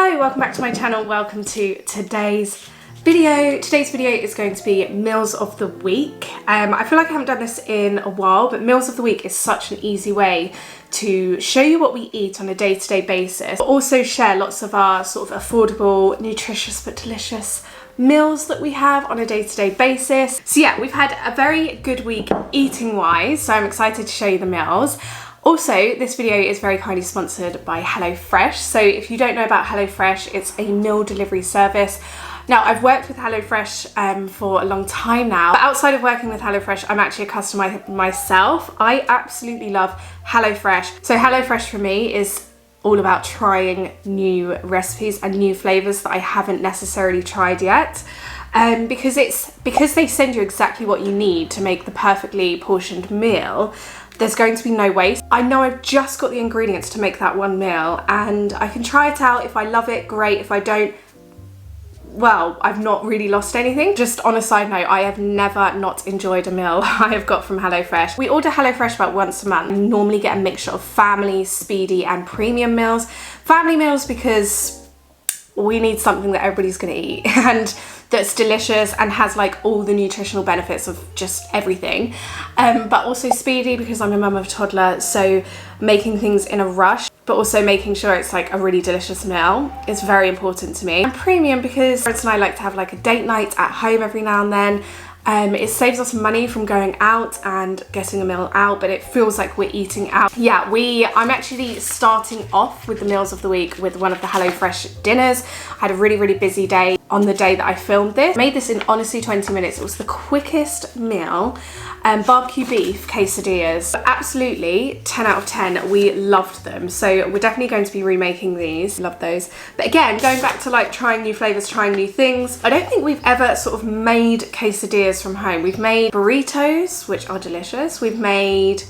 Hello, welcome back to my channel. Welcome to today's video. Today's video is going to be meals of the week. I feel like I haven't done this in a while, but meals of the week is such an easy way to show you what we eat on a day-to-day basis, but also share lots of our sort of affordable, nutritious but delicious meals that we have on a day-to-day basis. So yeah, we've had a very good week eating wise, so I'm excited to show you the meals. Also, this video is very kindly sponsored by HelloFresh. So if you don't know about HelloFresh, it's a meal delivery service. Now, I've worked with HelloFresh for a long time now, but outside of working with HelloFresh, I'm actually a customer myself. I absolutely love HelloFresh. So HelloFresh for me is all about trying new recipes and new flavors that I haven't necessarily tried yet. Because they send you exactly what you need to make the perfectly portioned meal. There's going to be no waste. I know I've just got the ingredients to make that one meal and I can try it out. If I love it, great. If I don't, well, I've not really lost anything. Just on a side note, I have never not enjoyed a meal I have got from HelloFresh. We order HelloFresh about once a month. We normally get a mixture of family, speedy and premium meals. Family meals because we need something that everybody's gonna eat and that's delicious and has like all the nutritional benefits of just everything. But also speedy because I'm a mum of a toddler, so making things in a rush, but also making sure it's like a really delicious meal is very important to me. And premium because Fred and I like to have like a date night at home every now and then. It saves us money from going out and getting a meal out, but it feels like we're eating out. Yeah, I'm actually starting off with the meals of the week with one of the HelloFresh dinners. I had a really busy day on the day that I filmed this. I made this in honestly 20 minutes. It was the quickest meal. Barbecue beef quesadillas. Absolutely 10 out of 10. We loved them. So we're definitely going to be remaking these. Love those. But again, going back to like trying new flavors, trying new things. I don't think we've ever sort of made quesadillas from home. We've made burritos, which are delicious. We've made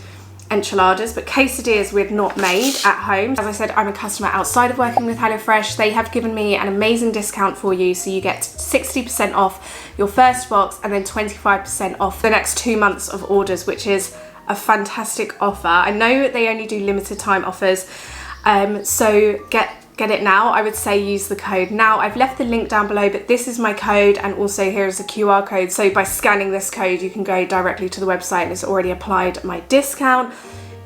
enchiladas, but quesadillas we've not made at home. As I said, I'm a customer outside of working with HelloFresh. They have given me an amazing discount for you, so you get 60% off your first box and then 25% off the next 2 months of orders, which is a fantastic offer. I know they only do limited time offers, so get it now. I would say use the code now. I've left the link down below, but this is my code, and also here is a QR code. So by scanning this code, you can go directly to the website and it's already applied my discount.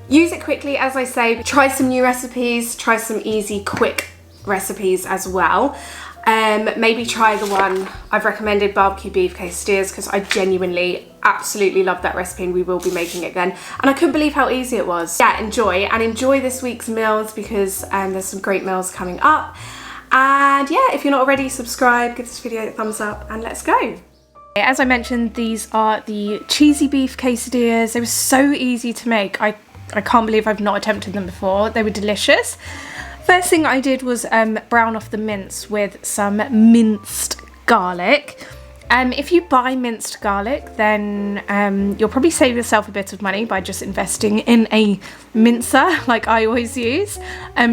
Use it quickly, as I say. Try some new recipes, try some easy, quick recipes as well. Maybe try the one I've recommended, barbecue beef quesadillas, because I genuinely absolutely love that recipe and we will be making it again. And I couldn't believe how easy it was. Yeah, enjoy this week's meals because there's some great meals coming up. And yeah, if you're not already, subscribe, give this video a thumbs up, and let's go. As I mentioned, these are the cheesy beef quesadillas. They were so easy to make. I can't believe I've not attempted them before. They were delicious. First thing I did was brown off the mince with some minced garlic. If you buy minced garlic, then you'll probably save yourself a bit of money by just investing in a mincer like I always use.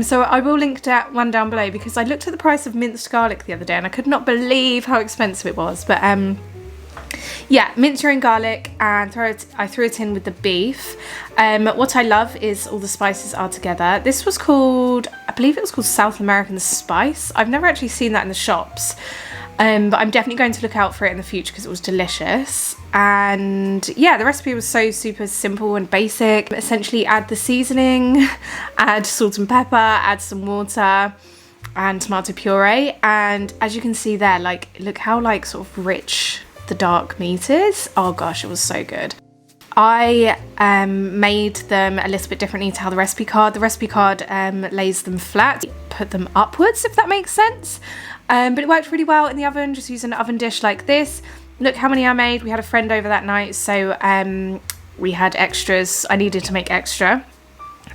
So I will link that one down below because I looked at the price of minced garlic the other day and I could not believe how expensive it was. But yeah, mince your own garlic and I threw it in with the beef. What I love is all the spices are together. This was called, I believe it was called South American spice. I've never actually seen that in the shops. But I'm definitely going to look out for it in the future because it was delicious. And yeah, the recipe was so super simple and basic. Essentially add the seasoning, add salt and pepper, add some water and tomato puree. And as you can see there, like, look how like sort of rich the dark meat is. Oh gosh, it was so good. I made them a little bit differently to how the recipe card lays them flat, put them upwards, if that makes sense. But it worked really well in the oven, just using an oven dish like this. Look how many I made. We had a friend over that night, so we had extras. I needed to make extra.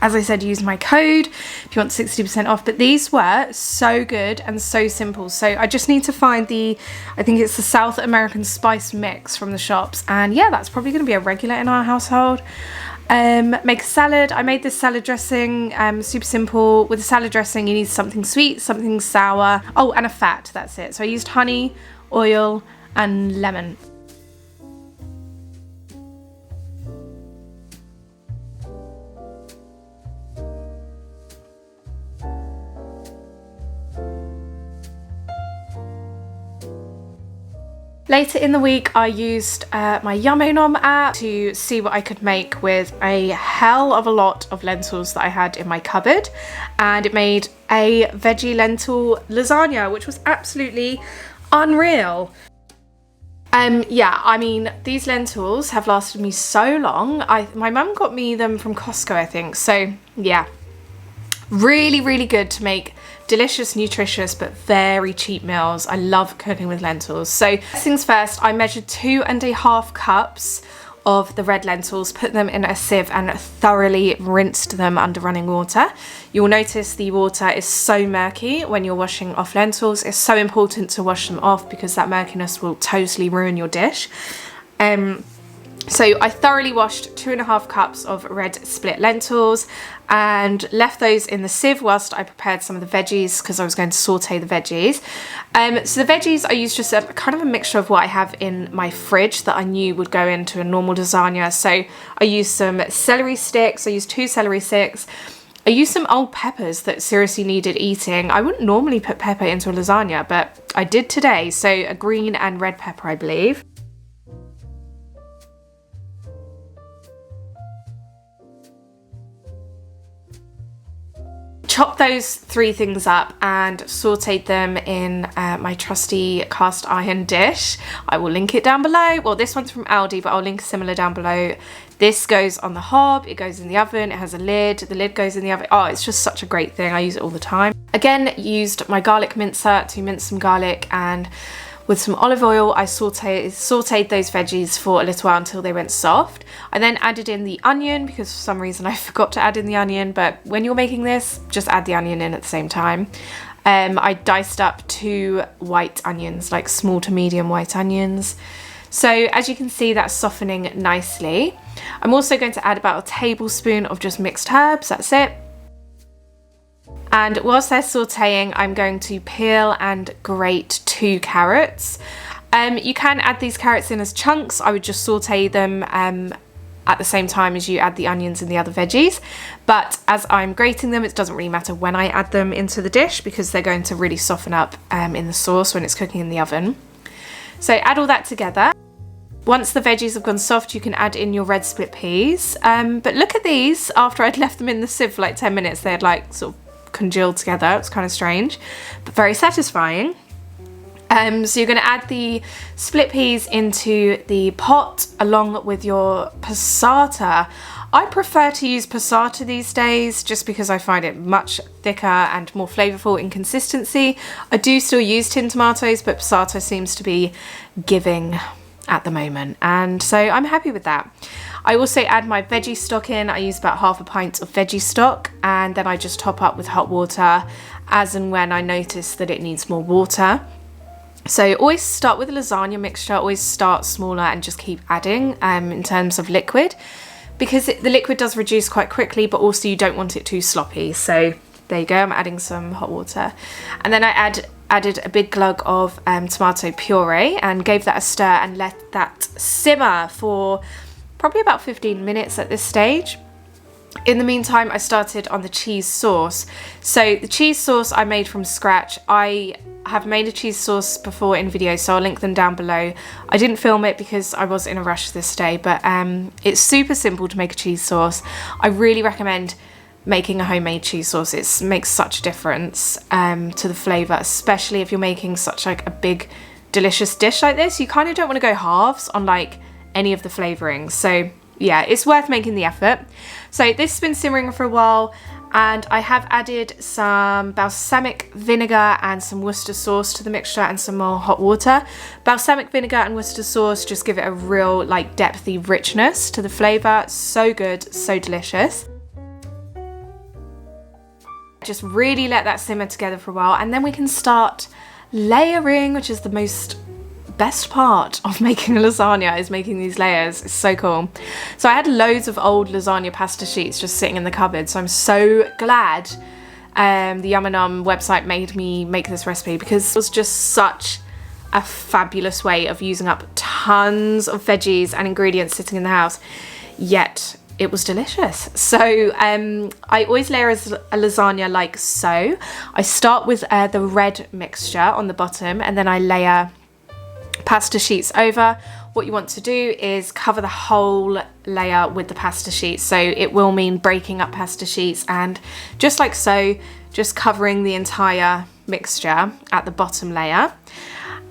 As I said, use my code if you want 60% off, but these were so good and so simple. So I just need to find I think it's the South American spice mix from the shops. And yeah, that's probably going to be a regular in our household. Make a salad. I made this salad dressing, super simple. With a salad dressing, you need something sweet, something sour. Oh, and a fat, that's it. So I used honey, oil, and lemon. Later in the week, I used my yummonom app to see what I could make with a hell of a lot of lentils that I had in my cupboard, and it made a veggie lentil lasagna, which was absolutely unreal. Yeah, I mean, these lentils have lasted me so long. My mum got me them from Costco, I think. So yeah, really, really good to make delicious, nutritious, but very cheap meals. I love cooking with lentils. So first things first, I measured 2.5 cups of the red lentils, put them in a sieve and thoroughly rinsed them under running water. You'll notice the water is so murky when you're washing off lentils. It's so important to wash them off because that murkiness will totally ruin your dish. So I thoroughly washed 2.5 cups of red split lentils and left those in the sieve whilst I prepared some of the veggies because I was going to saute the veggies. So the veggies, I used just a kind of a mixture of what I have in my fridge that I knew would go into a normal lasagna. So I used some celery sticks, I used 2 celery sticks. I used some old peppers that seriously needed eating. I wouldn't normally put pepper into a lasagna, but I did today. So a green and red pepper, I believe. Chopped those 3 things up and sauteed them in my trusty cast iron dish. I will link it down below. Well, this one's from Aldi, but I'll link a similar down below. This goes on the hob, it goes in the oven, it has a lid, the lid goes in the oven. Oh, it's just such a great thing. I use it all the time. Again, used my garlic mincer to mince some garlic, and with some olive oil, I sauteed those veggies for a little while until they went soft. I then added in the onion because for some reason I forgot to add in the onion, but when you're making this, just add the onion in at the same time. I diced up 2 white onions, like small to medium white onions. So as you can see, that's softening nicely. I'm also going to add about a tablespoon of just mixed herbs, that's it. And whilst they're sauteing, I'm going to peel and grate 2 carrots. You can add these carrots in as chunks. I would just saute them at the same time as you add the onions and the other veggies. But as I'm grating them, it doesn't really matter when I add them into the dish because they're going to really soften up in the sauce when it's cooking in the oven. So add all that together. Once the veggies have gone soft, you can add in your red split peas. But look at these, after I'd left them in the sieve for like 10 minutes, they had like sort of congealed together. It's kind of strange, but very satisfying. So you're going to add the split peas into the pot along with your passata. I prefer to use passata these days just because I find it much thicker and more flavourful in consistency. I do still use tin tomatoes, but passata seems to be giving at the moment, and so I'm happy with that. I also add my veggie stock in. I use about half a pint of veggie stock, and then I just top up with hot water as and when I notice that it needs more water. So always start with a lasagna mixture, always start smaller and just keep adding in terms of liquid, because the liquid does reduce quite quickly, but also you don't want it too sloppy. So there you go, I'm adding some hot water. And then I added a big glug of tomato puree and gave that a stir and let that simmer for probably about 15 minutes at this stage. In the meantime, I started on the cheese sauce. So the cheese sauce I made from scratch. I have made a cheese sauce before in videos, so I'll link them down below. I didn't film it because I was in a rush this day, but it's super simple to make a cheese sauce. I really recommend making a homemade cheese sauce. It makes such a difference to the flavour, especially if you're making such like a big delicious dish like this. You kind of don't want to go halves on like any of the flavourings. So yeah, it's worth making the effort. So this has been simmering for a while, and I have added some balsamic vinegar and some Worcester sauce to the mixture and some more hot water. Balsamic vinegar and Worcester sauce just give it a real like depthy richness to the flavour. So good, so delicious. Just really let that simmer together for a while, and then we can start layering, which is the best part of making a lasagna, is making these layers. It's so cool. So I had loads of old lasagna pasta sheets just sitting in the cupboard, so I'm so glad the yummonom website made me make this recipe, because it was just such a fabulous way of using up tons of veggies and ingredients sitting in the house, yet it was delicious. So I always layer a lasagna like so. I start with the red mixture on the bottom, and then I layer pasta sheets over. What you want to do is cover the whole layer with the pasta sheets. So it will mean breaking up pasta sheets, and just like so, just covering the entire mixture at the bottom layer.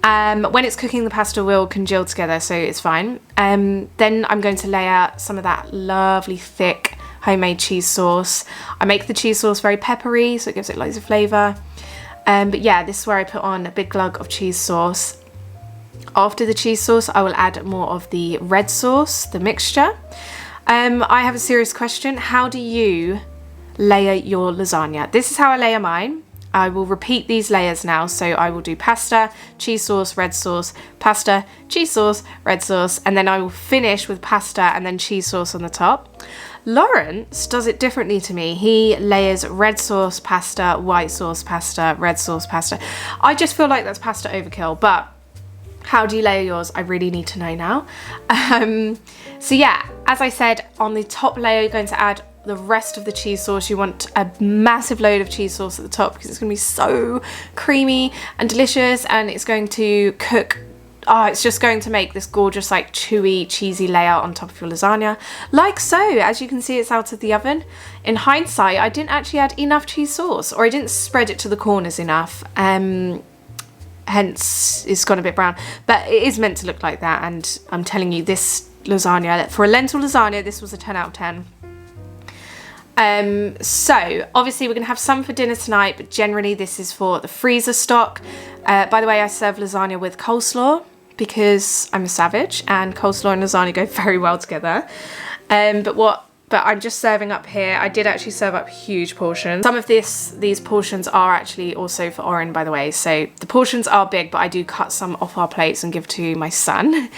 When it's cooking, the pasta will congeal together, so it's fine. Then I'm going to layer some of that lovely thick homemade cheese sauce. I make the cheese sauce very peppery, so it gives it loads of flavour. But yeah, this is where I put on a big glug of cheese sauce. After the cheese sauce, I will add more of the red sauce, the mixture. I have a serious question. How do you layer your lasagna? This is how I layer mine. I will repeat these layers now. So I will do pasta, cheese sauce, red sauce, pasta, cheese sauce, red sauce, and then I will finish with pasta and then cheese sauce on the top. Lawrence does it differently to me. He layers red sauce pasta, white sauce pasta, red sauce pasta. I just feel like that's pasta overkill, but how do you layer yours? I really need to know now. So yeah, as I said, on the top layer, you're going to add the rest of the cheese sauce. You want a massive load of cheese sauce at the top because it's going to be so creamy and delicious, and it's going to cook. Oh, it's just going to make this gorgeous, like, chewy, cheesy layer on top of your lasagna. Like so. As you can see, it's out of the oven. In hindsight, I didn't actually add enough cheese sauce, or I didn't spread it to the corners enough. Hence, it's gone a bit brown. But it is meant to look like that, and I'm telling you, this lasagna, for a lentil lasagna, this was a 10 out of 10. So obviously we're gonna have some for dinner tonight, but generally this is for the freezer stock. By the way, I serve lasagna with coleslaw because I'm a savage, and coleslaw and lasagna go very well together. But I'm just serving up here. I did actually serve up huge portions. Some of these portions are actually also for Oren, by the way. So the portions are big, but I do cut some off our plates and give to my son.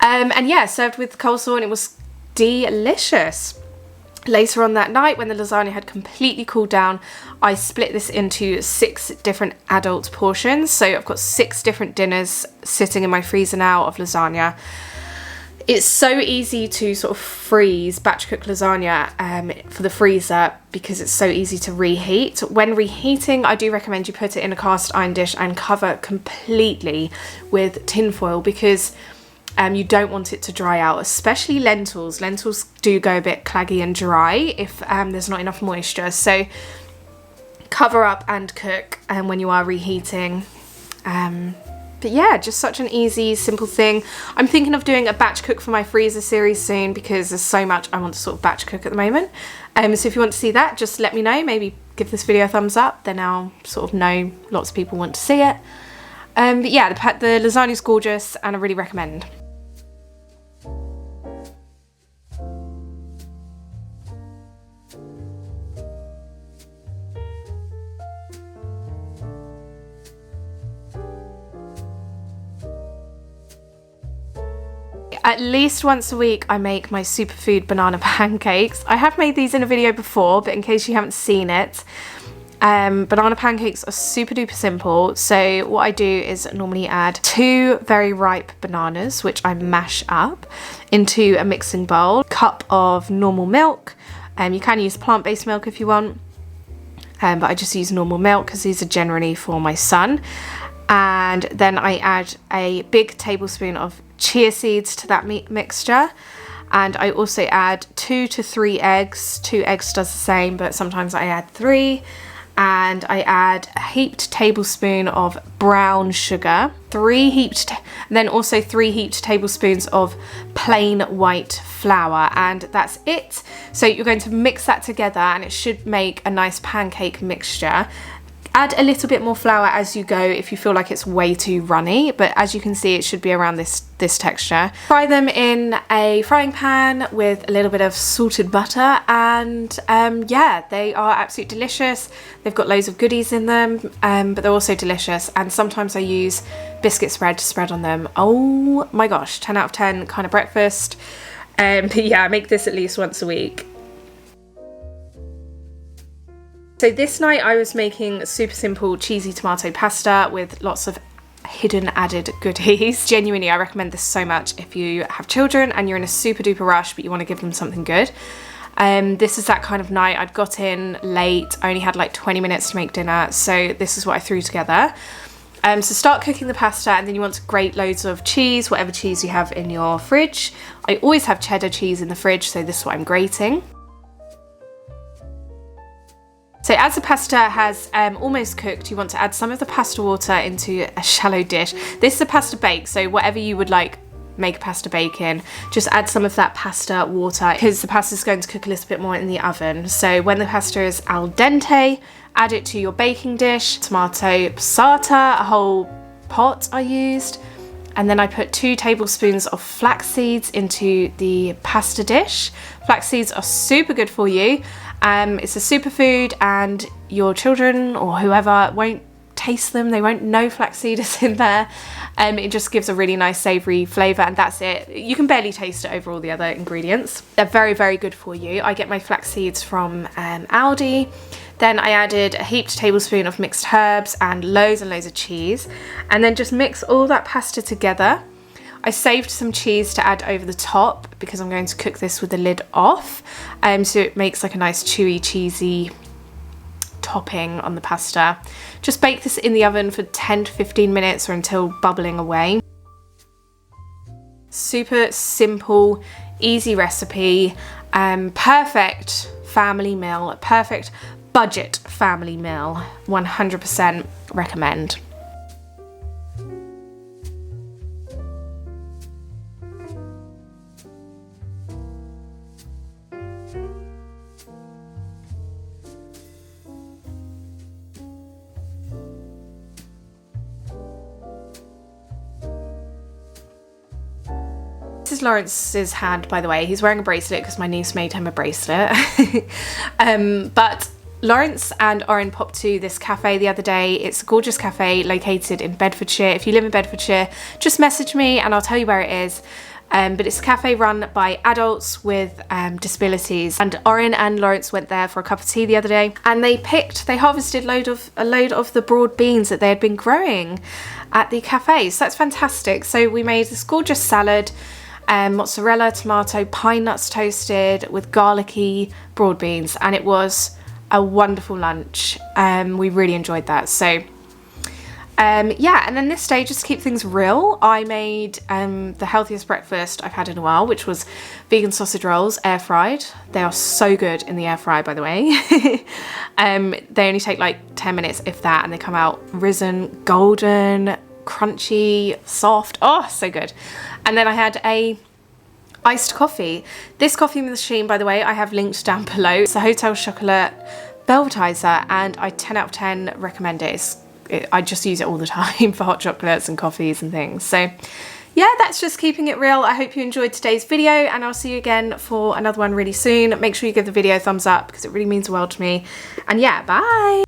And yeah, served with coleslaw, and it was delicious. Later on that night, when the lasagna had completely cooled down, I split this into 6 different adult portions. So I've got 6 different dinners sitting in my freezer now of lasagna. It's so easy to sort of freeze batch cook lasagna for the freezer because it's so easy to reheat. When reheating, I do recommend you put it in a cast iron dish and cover completely with tin foil, because you don't want it to dry out, especially lentils. Lentils do go a bit claggy and dry if there's not enough moisture. So cover up and cook when you are reheating. But yeah, just such an easy, simple thing. I'm thinking of doing a batch cook for my freezer series soon because there's so much I want to sort of batch cook at the moment. So if you want to see that, just let me know. Maybe give this video a thumbs up, then I'll sort of know lots of people want to see it. But yeah, the lasagna is gorgeous and I really recommend. At least once a week I make my superfood banana pancakes. I have made these in a video before, but in case you haven't seen it, banana pancakes are super duper simple. So what I do is normally add 2 very ripe bananas, which I mash up into a mixing bowl, cup of normal milk. You can use plant-based milk if you want, but I just use normal milk because these are generally for my son. And then I add a big tablespoon of chia seeds to that mixture, and I also add 2 to 3 eggs. 2 eggs does the same, but sometimes I add 3. And I add a heaped tablespoon of brown sugar, and then also 3 heaped tablespoons of plain white flour, and that's it. So you're going to mix that together and it should make a nice pancake mixture. Add a little bit more flour as you go if you feel like it's way too runny, but as you can see, it should be around this texture. Fry them in a frying pan with a little bit of salted butter, and yeah, they are absolutely delicious. They've got loads of goodies in them, but they're also delicious. And sometimes I use biscuit spread to spread on them. Oh my gosh, 10 out of 10 kind of breakfast. But yeah, I make this at least once a week. So this night I was making super simple cheesy tomato pasta with lots of hidden added goodies. Genuinely, I recommend this so much if you have children and you're in a super duper rush but you want to give them something good. This is that kind of night. I'd got in late, I only had like 20 minutes to make dinner, so this is what I threw together. So start cooking the pasta, and then you want to grate loads of cheese, whatever cheese you have in your fridge. I always have cheddar cheese in the fridge, so this is what I'm grating. So as the pasta has almost cooked, you want to add some of the pasta water into a shallow dish. This is a pasta bake, so whatever you would like make pasta bake in, just add some of that pasta water because the pasta is going to cook a little bit more in the oven. So when the pasta is al dente, add it to your baking dish. Tomato passata, a whole pot I used. And then I put 2 tablespoons of flax seeds into the pasta dish. Flax seeds are super good for you. It's a superfood, and your children or whoever won't taste them. They won't know flaxseed is in there. It just gives a really nice savoury flavour, and that's it. You can barely taste it over all the other ingredients. They're very, very good for you. I get my flax seeds from Aldi. Then I added a heaped tablespoon of mixed herbs and loads of cheese, and then just mix all that pasta together. I saved some cheese to add over the top because I'm going to cook this with the lid off, so it makes like a nice chewy, cheesy topping on the pasta. Just bake this in the oven for 10 to 15 minutes or until bubbling away. Super simple, easy recipe, perfect family meal, perfect budget family meal. 100% recommend. This is Lawrence's hand, by the way. He's wearing a bracelet because my niece made him a bracelet. But Lawrence and Oren popped to this cafe the other day. It's a gorgeous cafe located in Bedfordshire. If you live in Bedfordshire, just message me and I'll tell you where it is. But it's a cafe run by adults with disabilities, and Oren and Lawrence went there for a cup of tea the other day, and they harvested a load of the broad beans that they had been growing at the cafe. So that's fantastic. So we made this gorgeous salad, mozzarella, tomato, pine nuts toasted with garlicky broad beans, and it was a wonderful lunch. We really enjoyed that. So yeah, and then this day, just to keep things real, I made the healthiest breakfast I've had in a while, which was vegan sausage rolls, air fried. They are so good in the air fry, by the way. They only take like 10 minutes, if that, and they come out risen, golden, crunchy, soft. Oh, so good. And then I had a iced coffee. This coffee machine, by the way, I have linked down below. It's a Hotel Chocolat Velvetizer, and I 10 out of 10 recommend it. I just use it all the time for hot chocolates and coffees and things. So yeah, that's just keeping it real. I hope you enjoyed today's video, and I'll see you again for another one really soon. Make sure you give the video a thumbs up because it really means the world to me. And yeah, bye.